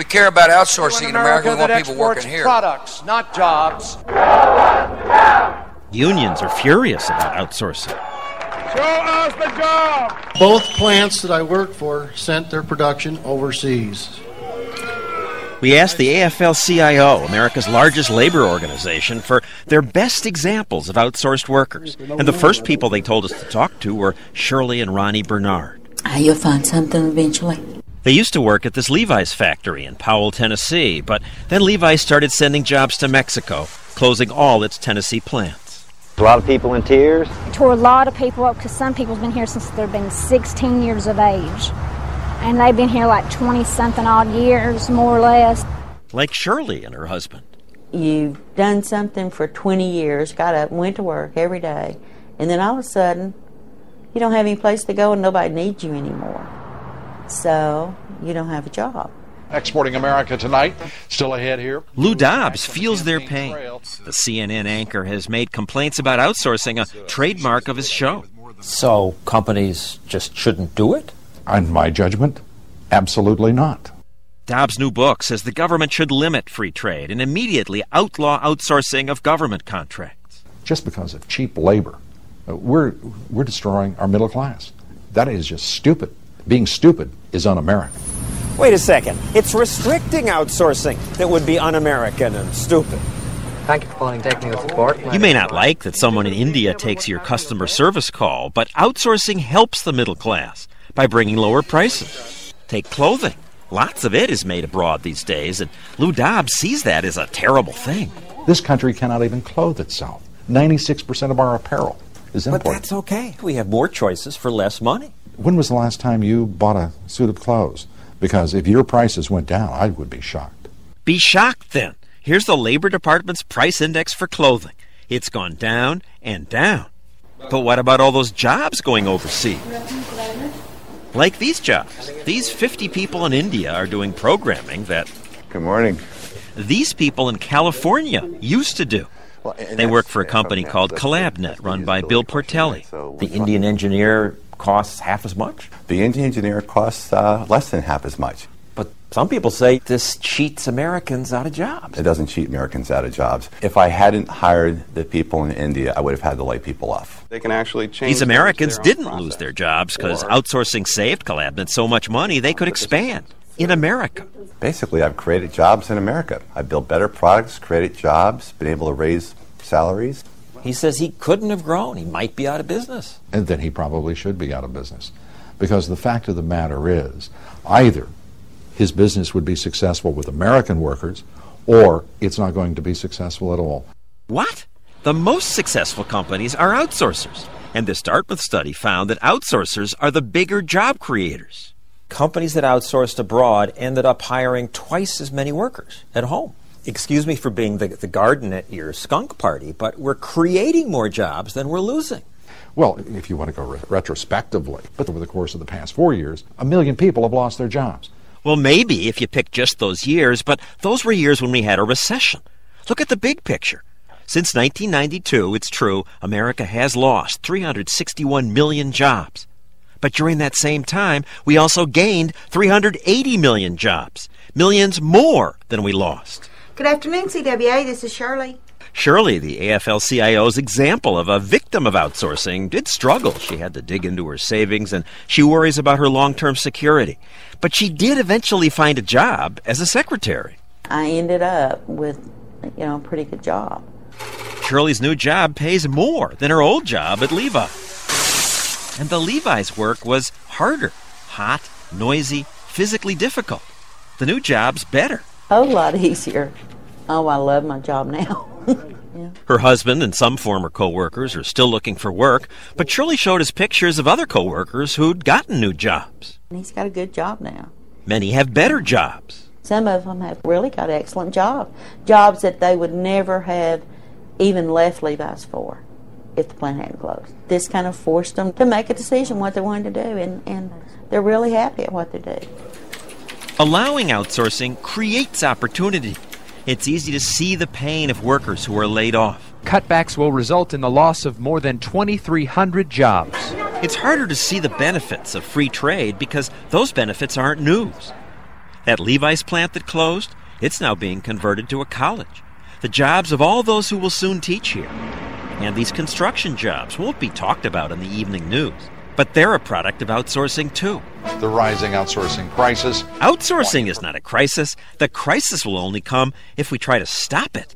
care about outsourcing in America, we want people working here. Products, not jobs. Unions are furious about outsourcing. Show us the job! Both plants that I worked for sent their production overseas. We asked the AFL-CIO, America's largest labor organization, for their best examples of outsourced workers. And the first people they told us to talk to were Shirley and Ronnie Bernard. You'll find something eventually. They used to work at this Levi's factory in Powell, Tennessee, but then Levi's started sending jobs to Mexico, closing all its Tennessee plants. A lot of people in tears. It tore a lot of people up because some people have been here since they've been 16 years of age. And they've been here like 20-something odd years, more or less. Like Shirley and her husband. You've done something for 20 years, got up, went to work every day, and then all of a sudden, you don't have any place to go and nobody needs you anymore. So, you don't have a job. Exporting America tonight, still ahead here. Lou Dobbs feels their pain. The CNN anchor has made complaints about outsourcing a trademark of his show. So companies just shouldn't do it? In my judgment, absolutely not. Dobbs' new book says the government should limit free trade and immediately outlaw outsourcing of government contracts. Just because of cheap labor, we're destroying our middle class. That is just stupid. Being stupid is un-American. Wait a second. It's restricting outsourcing that would be un-American and stupid. Thank you for calling technical support. You may not like that someone in India takes your customer service call, but outsourcing helps the middle class by bringing lower prices. Take clothing. Lots of it is made abroad these days, and Lou Dobbs sees that as a terrible thing. This country cannot even clothe itself. 96% of our apparel is imported. But that's okay. We have more choices for less money. When was the last time you bought a suit of clothes? Because if your prices went down, I would be shocked. Be shocked, then. Here's the Labor Department's price index for clothing. It's gone down and down. But what about all those jobs going overseas? Like these jobs. These 50 people in India are doing programming that... Good morning. These people in California used to do. They work for a company called CollabNet, run by Bill Portelli. The Indian engineer costs half as much? The Indian engineer costs less than half as much. But some people say this cheats Americans out of jobs. It doesn't cheat Americans out of jobs. If I hadn't hired the people in India, I would have had to lay people off. They can actually change. These Americans didn't lose their jobs because outsourcing saved CollabNet so much money they could expand in America. Basically, I've created jobs in America. I've built better products, created jobs, been able to raise salaries. He says he couldn't have grown. He might be out of business. And then he probably should be out of business. Because the fact of the matter is, either his business would be successful with American workers, or it's not going to be successful at all. What? The most successful companies are outsourcers. And this Dartmouth study found that outsourcers are the bigger job creators. Companies that outsourced abroad ended up hiring twice as many workers at home. Excuse me for being the garden at your skunk party, but we're creating more jobs than we're losing. Well, if you want to go retrospectively, but over the course of the past 4 years, 1 million people have lost their jobs. Well, maybe if you pick just those years, but those were years when we had a recession. Look at the big picture. Since 1992, it's true, America has lost 361 million jobs. But during that same time, we also gained 380 million jobs, millions more than we lost. Good afternoon, CWA. This is Shirley. Shirley, the AFL-CIO's example of a victim of outsourcing, did struggle. She had to dig into her savings, and she worries about her long-term security. But she did eventually find a job as a secretary. I ended up with, a pretty good job. Shirley's new job pays more than her old job at Levi. And the Levi's work was harder, hot, noisy, physically difficult. The new job's better. A whole lot easier. Oh, I love my job now. Yeah. Her husband and some former co-workers are still looking for work, but Shirley showed us pictures of other co-workers who'd gotten new jobs. He's got a good job now. Many have better jobs. Some of them have really got excellent jobs. Jobs that they would never have even left Levi's for if the plant hadn't closed. This kind of forced them to make a decision what they wanted to do, and they're really happy at what they do. Allowing outsourcing creates opportunity. It's easy to see the pain of workers who are laid off. Cutbacks will result in the loss of more than 2,300 jobs. It's harder to see the benefits of free trade because those benefits aren't news. That Levi's plant that closed, it's now being converted to a college. The jobs of all those who will soon teach here. And these construction jobs won't be talked about in the evening news. But they're a product of outsourcing, too. The rising outsourcing crisis. Outsourcing is not a crisis. The crisis will only come if we try to stop it.